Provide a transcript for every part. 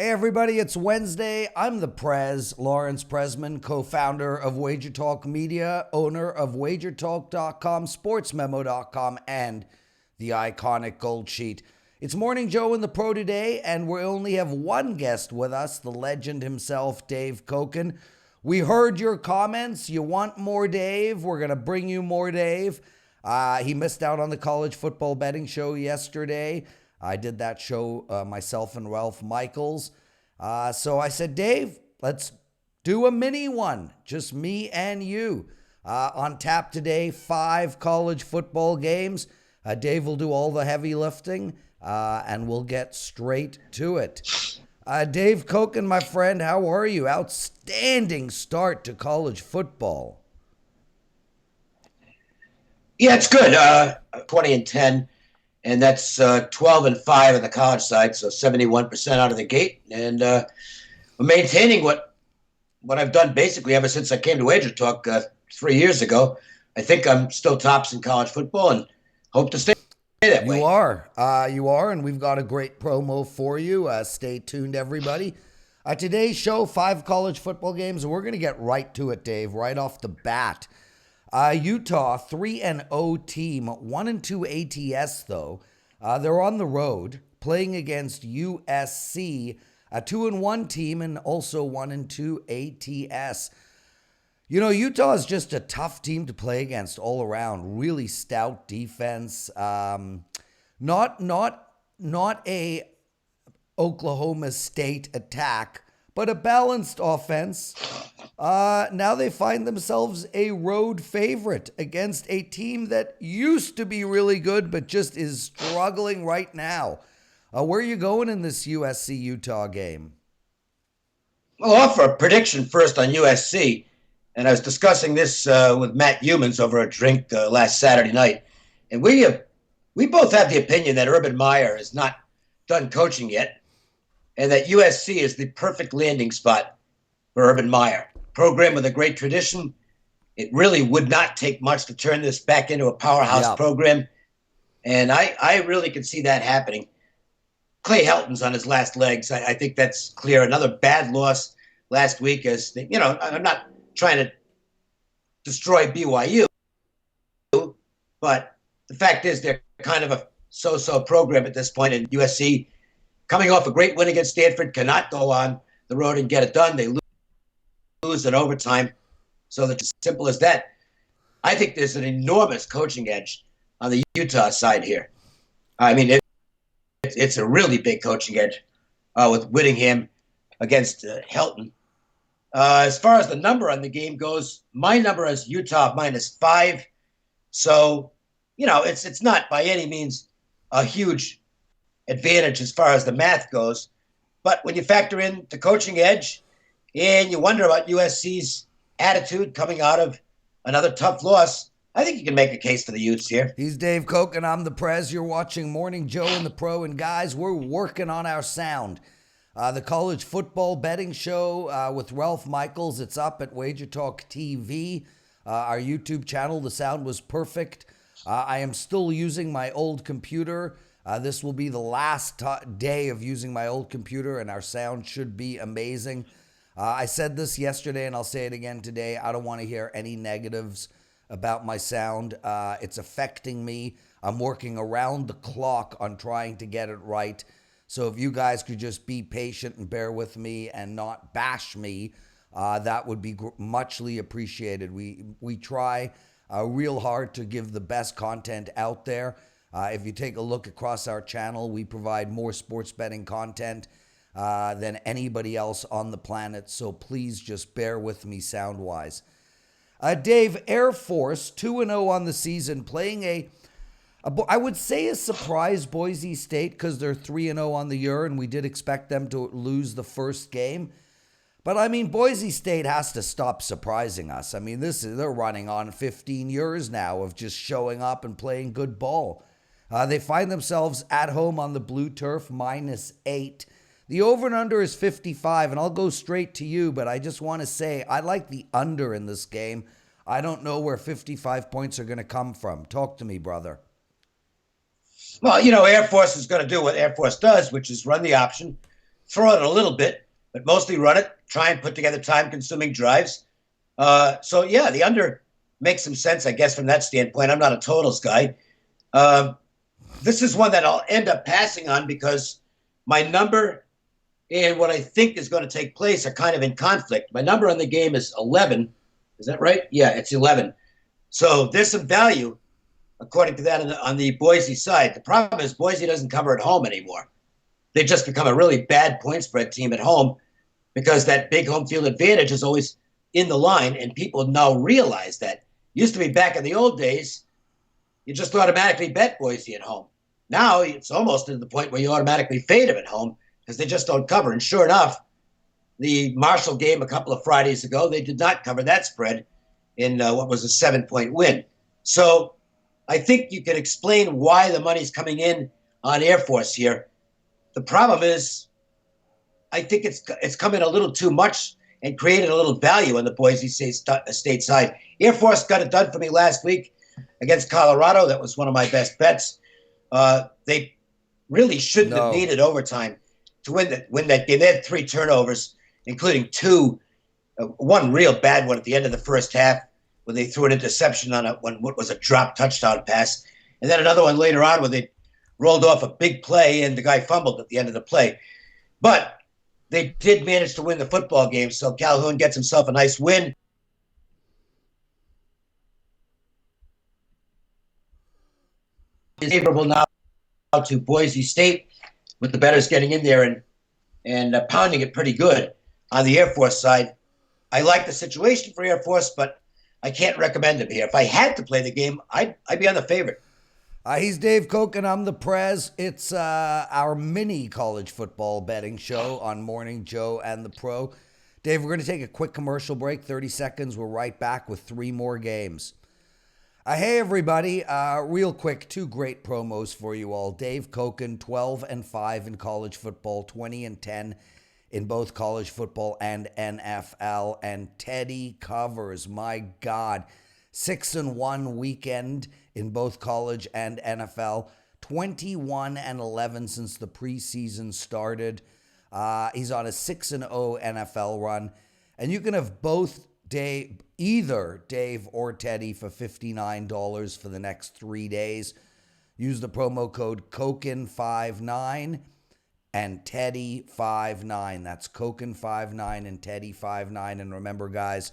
Hey everybody, it's Wednesday. I'm the Prez, Lawrence Presman, co-founder of WagerTalk Media, owner of WagerTalk.com, SportsMemo.com, and the iconic Gold Sheet. It's Morning Joe in the Pro today, and we only have one guest with us, the legend himself, Dave Cokin. We heard your comments. You want more Dave? We're going to bring you more Dave. He missed out on the college football betting show yesterday. I did that show myself and Ralph Michaels. So I said, Dave, let's do a mini one. Just me and you. On tap today, 5 college football games. Dave will do all the heavy lifting, and we'll get straight to it. Dave Cokin, my friend, how are you? Outstanding start to college football. Yeah, it's good. 20-10. And that's 12-5 on the college side, so 71% out of the gate. And we're maintaining what I've done basically ever since I came to WagerTalk 3 years ago. I think I'm still tops in college football and hope to stay that way. You are, and we've got a great promo for you. Stay tuned, everybody. Today's show, 5 college football games, and we're going to get right to it, Dave, right off the bat. Utah, 3-0 team, 1-2 ATS though. They're on the road playing against USC, a 2-1 team and also 1-2 ATS. You know, Utah is just a tough team to play against all around. Really stout defense. Not a Oklahoma State attack, but a balanced offense. Now they find themselves a road favorite against a team that used to be really good, but just is struggling right now. Where are you going in this USC-Utah game? Well, I'll offer a prediction first on USC. And I was discussing this with Matt Humans over a drink last Saturday night. And we both have the opinion that Urban Meyer is not done coaching yet, and that USC is the perfect landing spot for Urban Meyer. Program with a great tradition. It really would not take much to turn this back into a powerhouse program. And I really can see that happening. Clay Helton's on his last legs. I think that's clear. Another bad loss last week. I'm not trying to destroy BYU, but the fact is they're kind of a so-so program at this point. And USC, coming off a great win against Stanford, cannot go on the road and get it done. They lose in overtime. So that's as simple as that. I think there's an enormous coaching edge on the Utah side here. I mean, it's a really big coaching edge with Whittingham against Helton. As far as the number on the game goes, my number is Utah -5. So, it's not by any means a huge advantage as far as the math goes. But when you factor in the coaching edge and you wonder about USC's attitude coming out of another tough loss, I think you can make a case for the Utes here. He's Dave Cokin. I'm the Prez. You're watching Morning Joe and the Pro. And guys, we're working on our sound. The college football betting show with Ralph Michaels. It's up at WagerTalk TV, our YouTube channel. The sound was perfect. I am still using my old computer. This will be the last day of using my old computer, and our sound should be amazing. I said this yesterday, and I'll say it again today. I don't want to hear any negatives about my sound. It's affecting me. I'm working around the clock on trying to get it right. So if you guys could just be patient and bear with me and not bash me, that would be muchly appreciated. We try real hard to give the best content out there. If you take a look across our channel, we provide more sports betting content than anybody else on the planet. So please just bear with me sound-wise. Dave, Air Force, 2-0 on the season, playing I would say a surprise Boise State because they're 3-0 on the year, and we did expect them to lose the first game. But, I mean, Boise State has to stop surprising us. I mean, they're running on 15 years now of just showing up and playing good ball. They find themselves at home on the blue turf, -8. The over and under is 55, and I'll go straight to you, but I just want to say I like the under in this game. I don't know where 55 points are going to come from. Talk to me, brother. Well, Air Force is going to do what Air Force does, which is run the option, throw it a little bit, but mostly run it, try and put together time-consuming drives. So, yeah, the under makes some sense, I guess, from that standpoint. I'm not a totals guy. This is one that I'll end up passing on because my number and what I think is going to take place are kind of in conflict. My number on the game is 11. Is that right? Yeah, it's 11. So there's some value, according to that, on the Boise side. The problem is Boise doesn't cover at home anymore. They've just become a really bad point spread team at home because that big home field advantage is always in the line, and people now realize that. Used to be back in the old days, you just automatically bet Boise at home. Now it's almost to the point where you automatically fade them at home because they just don't cover. And sure enough, the Marshall game a couple of Fridays ago, they did not cover that spread in what was a 7-point win. So I think you can explain why the money's coming in on Air Force here. The problem is I think it's come in a little too much and created a little value on the Boise State side. Air Force got it done for me last week against Colorado. That was one of my best bets. They really shouldn't have needed overtime to win that game. They had 3 turnovers, including 2, one real bad one at the end of the first half when they threw an interception on what was a drop touchdown pass, and then another one later on where they rolled off a big play and the guy fumbled at the end of the play. But they did manage to win the football game, so Calhoun gets himself a nice win. It's favorable now to Boise State, with the bettors getting in there and pounding it pretty good on the Air Force side. I like the situation for Air Force, but I can't recommend him here. If I had to play the game, I'd be on the favorite. He's Dave Cokin. I'm the Prez. It's our mini college football betting show on Morning Joe and the Pro. Dave, we're going to take a quick commercial break, 30 seconds. We're right back with 3 more games. Hey, everybody. Real quick, 2 great promos for you all. Dave Cokin, 12-5 in college football, 20-10 in both college football and NFL. And Teddy covers, my God, 6-1 weekend in both college and NFL, 21-11 since the preseason started. He's on a 6-0 NFL run. And you can have either Dave or Teddy for $59 for the next 3 days. Use the promo code Cokin59 and Teddy59. That's Cokin59 and Teddy59. And remember, guys,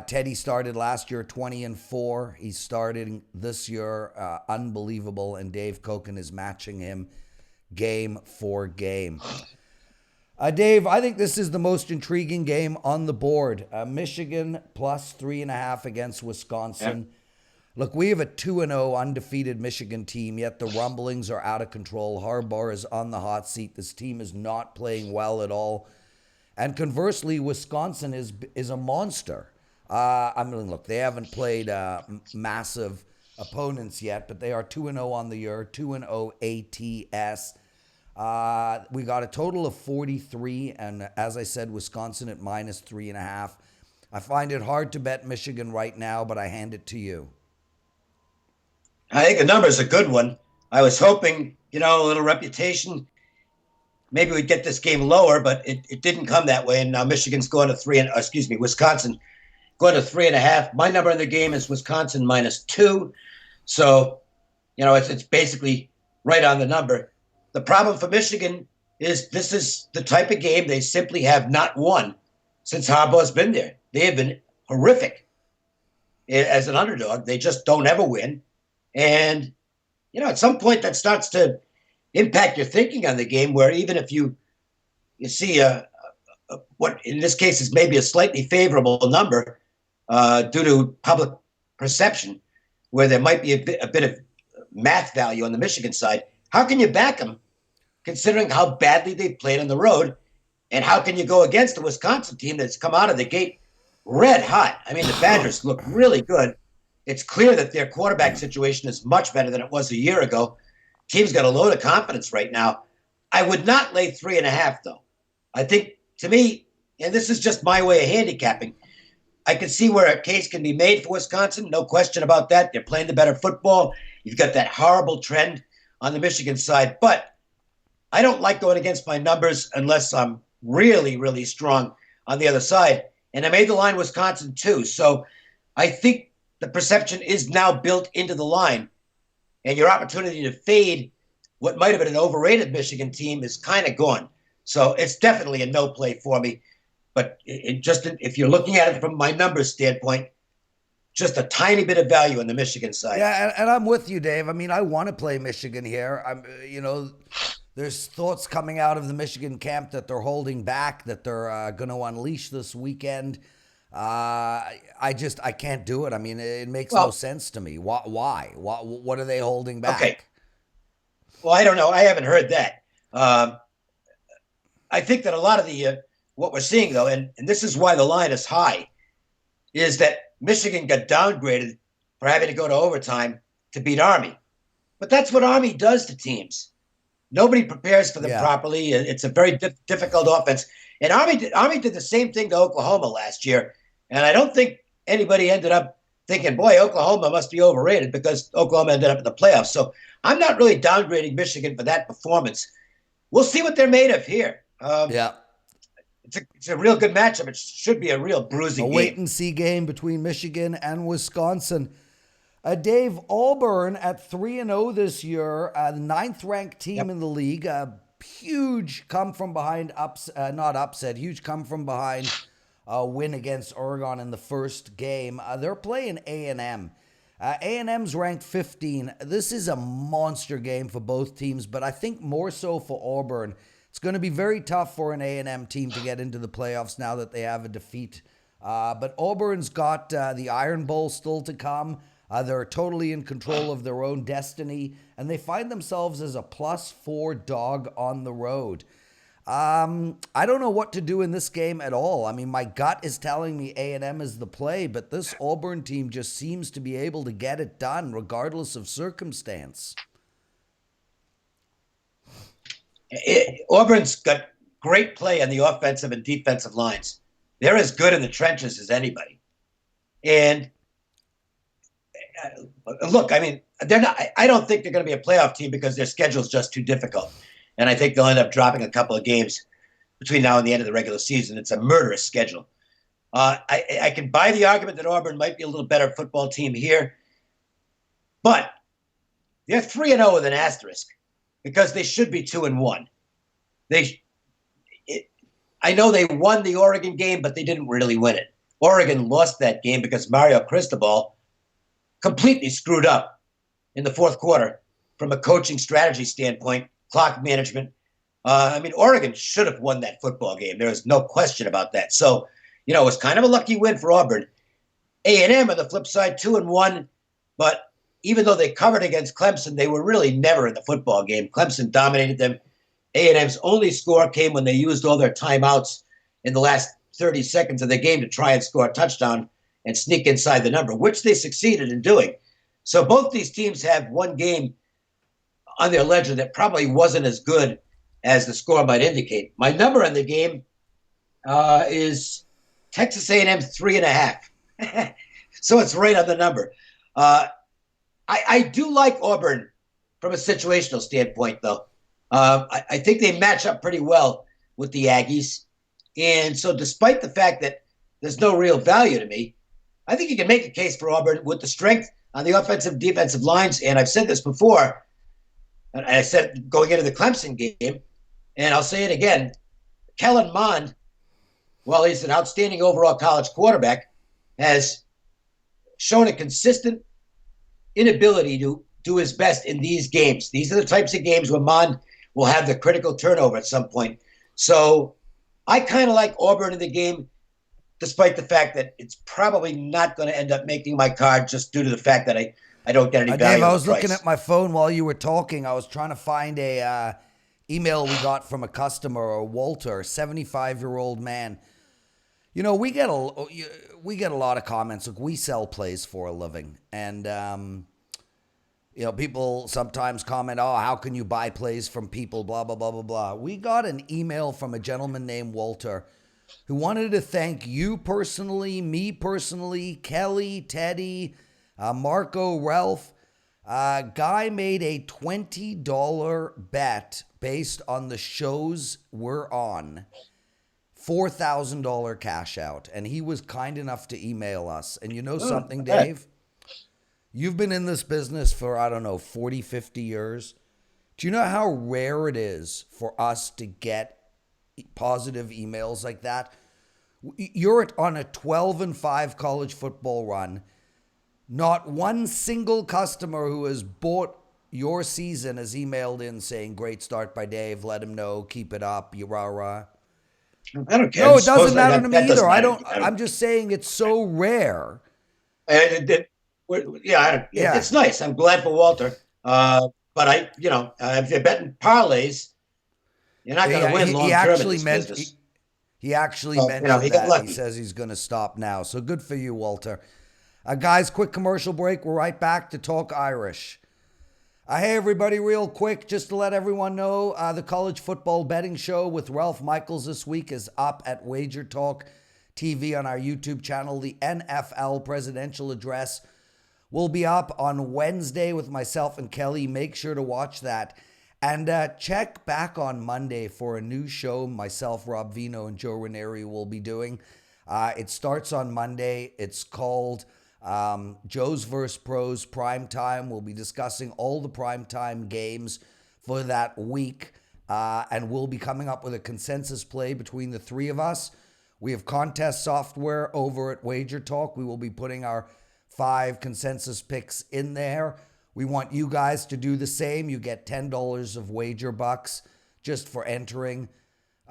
Teddy started last year 20-4. He's starting this year unbelievable, and Dave Cokin is matching him game for game. Dave, I think this is the most intriguing game on the board. Michigan plus 3.5 against Wisconsin. Yep. Look, we have a 2-0 undefeated Michigan team, yet the rumblings are out of control. Harbaugh is on the hot seat. This team is not playing well at all. And conversely, Wisconsin is a monster. Look, they haven't played massive opponents yet, but they are 2-0 on the year, 2-0 ATS. We got a total of 43, and as I said, Wisconsin at minus 3.5. I find it hard to bet Michigan right now, but I hand it to you. I think the number's a good one. I was hoping, a little reputation. Maybe we'd get this game lower, but it didn't come that way. And now Michigan's going to Wisconsin going to 3.5. My number in the game is Wisconsin minus 2. So, it's basically right on the number. The problem for Michigan is this is the type of game they simply have not won since Harbaugh's been there. They have been horrific as an underdog. They just don't ever win. And, at some point that starts to impact your thinking on the game, where even if you see what in this case is maybe a slightly favorable number due to public perception, where there might be a bit of math value on the Michigan side, how can you back them considering how badly they've played on the road? And how can you go against a Wisconsin team that's come out of the gate red hot? I mean, the Badgers look really good. It's clear that their quarterback situation is much better than it was a year ago. Team's got a load of confidence right now. I would not lay 3.5, though. I think, to me, and this is just my way of handicapping, I can see where a case can be made for Wisconsin. No question about that. They're playing the better football. You've got that horrible trend on the Michigan side. But I don't like going against my numbers unless I'm really, really strong on the other side. And I made the line Wisconsin too. So I think the perception is now built into the line. And your opportunity to fade what might have been an overrated Michigan team is kind of gone. So it's definitely a no play for me. But if you're looking at it from my numbers standpoint, just a tiny bit of value on the Michigan side. Yeah, and I'm with you, Dave. I mean, I want to play Michigan here. There's thoughts coming out of the Michigan camp that they're holding back, that they're going to unleash this weekend. I can't do it. I mean, it makes no sense to me. Why? What are they holding back? Okay. Well, I don't know. I haven't heard that. I think that a lot of the what we're seeing, though, and this is why the line is high, is that Michigan got downgraded for having to go to overtime to beat Army. But that's what Army does to teams. Nobody prepares for them properly. It's a very difficult offense. And Army did the same thing to Oklahoma last year. And I don't think anybody ended up thinking, boy, Oklahoma must be overrated, because Oklahoma ended up in the playoffs. So I'm not really downgrading Michigan for that performance. We'll see what they're made of here. It's a real good matchup. It should be a real bruising game. A wait-and-see game between Michigan and Wisconsin. Dave, Auburn at 3-0 this year, the 9th-ranked team in the league. Huge come-from-behind huge come-from-behind win against Oregon in the first game. They're playing A&M. A&M's ranked 15. This is a monster game for both teams, but I think more so for Auburn. It's going to be very tough for an A&M team to get into the playoffs now that they have a defeat. But Auburn's got the Iron Bowl still to come. They're totally in control of their own destiny, and they find themselves as a +4 dog on the road. I don't know what to do in this game at all. I mean, my gut is telling me A&M is the play, but this Auburn team just seems to be able to get it done regardless of circumstance. Auburn's got great play on the offensive and defensive lines. They're as good in the trenches as anybody. And look, I mean, they're not. I don't think they're going to be a playoff team because their schedule is just too difficult. And I think they'll end up dropping a couple of games between now and the end of the regular season. It's a murderous schedule. I can buy the argument that Auburn might be a little better football team here, but they're 3-0 with an asterisk, because they should be 2-1. I know they won the Oregon game, but they didn't really win it. Oregon lost that game because Mario Cristobal completely screwed up in the fourth quarter from a coaching strategy standpoint, clock management. Oregon should have won that football game. There is no question about that. So, it was kind of a lucky win for Auburn. A&M on the flip side, 2-1, but even though they covered against Clemson, they were really never in the football game. Clemson dominated them. A&M's only score came when they used all their timeouts in the last 30 seconds of the game to try and score a touchdown and sneak inside the number, which they succeeded in doing. So both these teams have one game on their ledger that probably wasn't as good as the score might indicate. My number on the game is Texas A&M 3.5. So it's right on the number. I do like Auburn from a situational standpoint, though. I think they match up pretty well with the Aggies. And so despite the fact that there's no real value to me, I think you can make a case for Auburn with the strength on the offensive and defensive lines. And I've said this before, and I said going into the Clemson game, and I'll say it again, Kellen Mond, while he's an outstanding overall college quarterback, has shown a consistent inability to do his best in these games. These are the types of games where Mond will have the critical turnover at some point. So I kind of like Auburn in the game, despite the fact that it's probably not going to end up making my card just due to the fact that I don't get any value. Dave, I was looking at my phone while you were talking. I was trying to find a email we got from a customer, Walter, 75-year-old man. We get a lot of comments. Look, we sell plays for a living, and people sometimes comment, "Oh, how can you buy plays from people?" Blah blah blah blah blah. We got an email from a gentleman named Walter, who wanted to thank you personally, me personally, Kelly, Teddy, Marco, Ralph, Guy made a $20 bet based on the shows we're on. $4,000 cash out. And he was kind enough to email us. And you know something, Dave? You've been in this business for, I don't know, 40, 50 years. Do you know how rare it is for us to get positive emails like that? You're on a 12-5 college football run. Not one single customer who has bought your season has emailed in saying, great start by Dave, let him know, keep it up, rah. I don't care. No, it doesn't matter to me either. Matter. I'm just saying it's so rare. It's nice. I'm glad for Walter. But if you're betting parlays, you're not going to win long term in this business. He actually mentioned that. He says he's going to stop now. So good for you, Walter. Guys, quick commercial break. We're right back to talk Irish. Hey, everybody, real quick, just to let everyone know, the college football betting show with Ralph Michaels this week is up at WagerTalk TV on our YouTube channel. The NFL presidential address will be up on Wednesday with myself and Kelly. Make sure to watch that. And check back on Monday for a new show myself, Rob Vino, and Joe Ranieri will be doing. It starts on Monday. It's called Joe's vs. Pros Prime Time. We'll be discussing all the primetime games for that week. And we'll be coming up with a consensus play between the three of us. We have contest software over at WagerTalk. We will be putting our 5 consensus picks in there. We want you guys to do the same. You get $10 of wager bucks just for entering.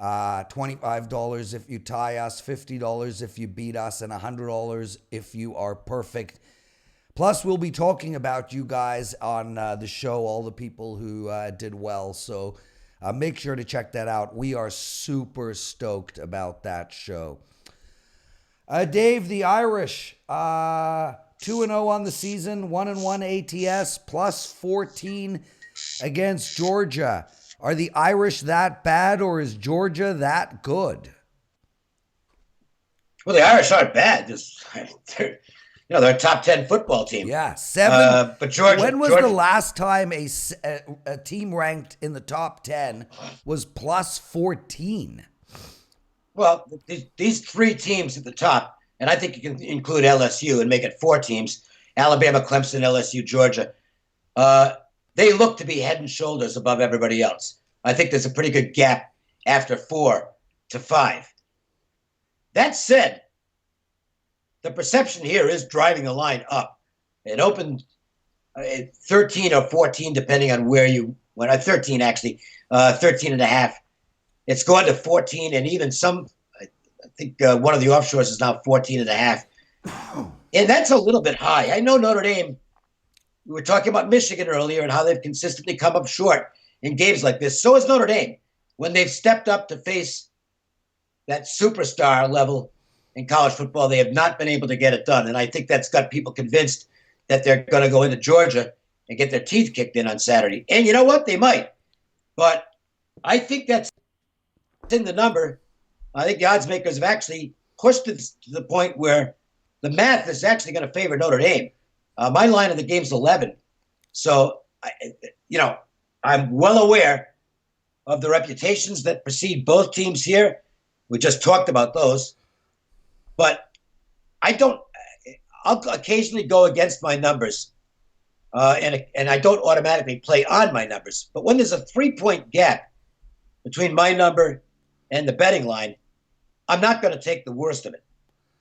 $25 if you tie us, $50 if you beat us, and $100 if you are perfect. Plus, we'll be talking about you guys on the show, all the people who did well. So make sure to check that out. We are super stoked about that show. Dave, the Irish, 2-0 on the season, 1-1 ATS, plus 14 against Georgia. Are the Irish that bad, or is Georgia that good? Well, the Irish aren't bad. They're a top 10 football team. Yeah, 7. But Georgia. When was the last time a team ranked in the top 10 was plus 14? Well, these 3 teams at the top, and I think you can include LSU and make it 4 teams: Alabama, Clemson, LSU, Georgia. They look to be head and shoulders above everybody else. I think there's a pretty good gap after 4 to 5. That said, the perception here is driving the line up. It opened 13 or 14, depending on where you went. 13, actually, 13 and a half. It's gone to 14, and even some, I think one of the offshores is now 14 and a half. And that's a little bit high. I know Notre Dame. We were talking about Michigan earlier and how they've consistently come up short in games like this. So has Notre Dame. When they've stepped up to face that superstar level in college football, they have not been able to get it done. And I think that's got people convinced that they're going to go into Georgia and get their teeth kicked in on Saturday. And you know what? They might. But I think that's in the number. I think the odds makers have actually pushed it to the point where the math is actually going to favor Notre Dame. My line of the game is 11. So, I'm well aware of the reputations that precede both teams here. We just talked about those. But I'll occasionally go against my numbers, and I don't automatically play on my numbers. But when there's a 3-point gap between my number and the betting line, I'm not going to take the worst of it.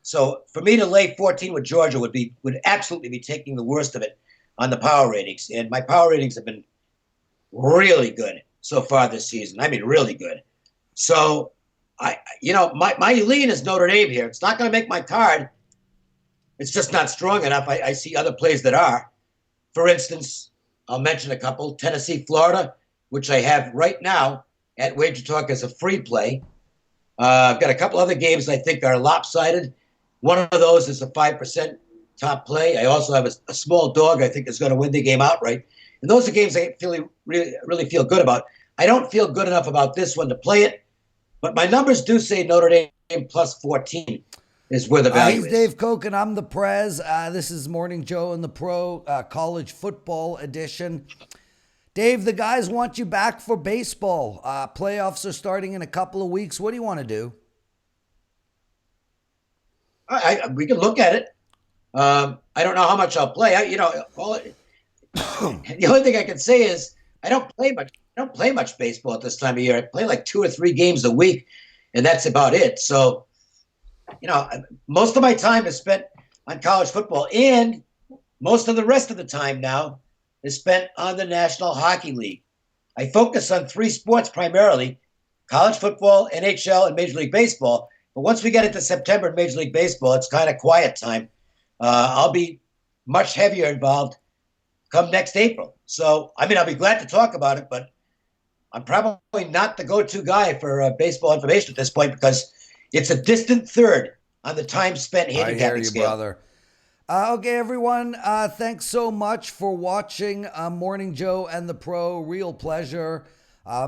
So for me to lay 14 with Georgia would absolutely be taking the worst of it on the power ratings. And my power ratings have been really good so far this season. I mean, really good. So my lean is Notre Dame here. It's not going to make my card. It's just not strong enough. I see other plays that are. For instance, I'll mention a couple. Tennessee, Florida, which I have right now at WagerTalk as a free play. I've got a couple other games I think are lopsided. One of those is a 5% top play. I also have a small dog I think is going to win the game outright. And those are games I really feel good about. I don't feel good enough about this one to play it, but my numbers do say Notre Dame plus 14. is where the value He's is. Dave Cokin. I'm the Prez. This is Morning Joe and the Pro College Football Edition. Dave, the guys want you back for baseball. Playoffs are starting in a couple of weeks. What do you want to do? We can look at it. I don't know how much I'll play. The only thing I can say is I don't play much. I don't play much baseball at this time of year. I play like 2 or 3 games a week, and that's about it. So, most of my time is spent on college football, and most of the rest of the time now is spent on the National Hockey League. I focus on 3 sports primarily: college football, NHL, and Major League Baseball. But once we get into September in Major League Baseball, it's kind of quiet time. I'll be much heavier involved come next April. So, I'll be glad to talk about it, but I'm probably not the go-to guy for baseball information at this point because it's a distant third on the time spent handicapping I hear you, scale. brother. Okay, everyone. Thanks so much for watching Morning Joe and the Pro. Real pleasure.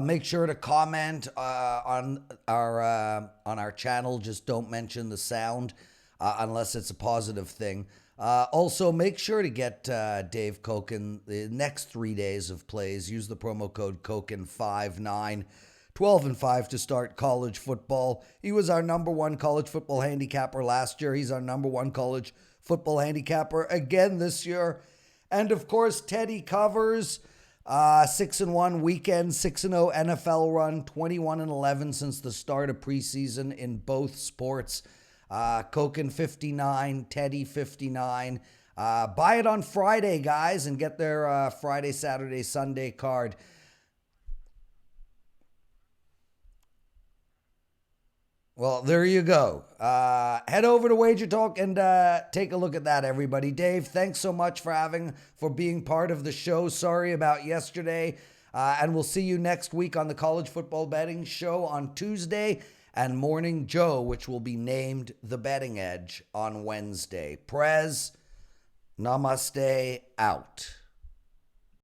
Make sure to comment on our channel. Just don't mention the sound unless it's a positive thing. Also, make sure to get Dave Cokin the next 3 days of plays. Use the promo code COKIN59. 12 and 5 to start college football. He was our number 1 college football handicapper last year. He's our number 1 college football handicapper again this year. And of course, Teddy covers 6-1 weekend, 6-0 NFL run, 21-11 since the start of preseason in both sports. Cokin 59, Teddy 59. Buy it on Friday, guys, and get their Friday, Saturday, Sunday card. Well, there you go. Head over to WagerTalk and take a look at that, everybody. Dave, thanks so much for being part of the show. Sorry about yesterday. And we'll see you next week on the College Football Betting Show on Tuesday and Morning Joe, which will be named The Betting Edge on Wednesday. Prez, namaste, out.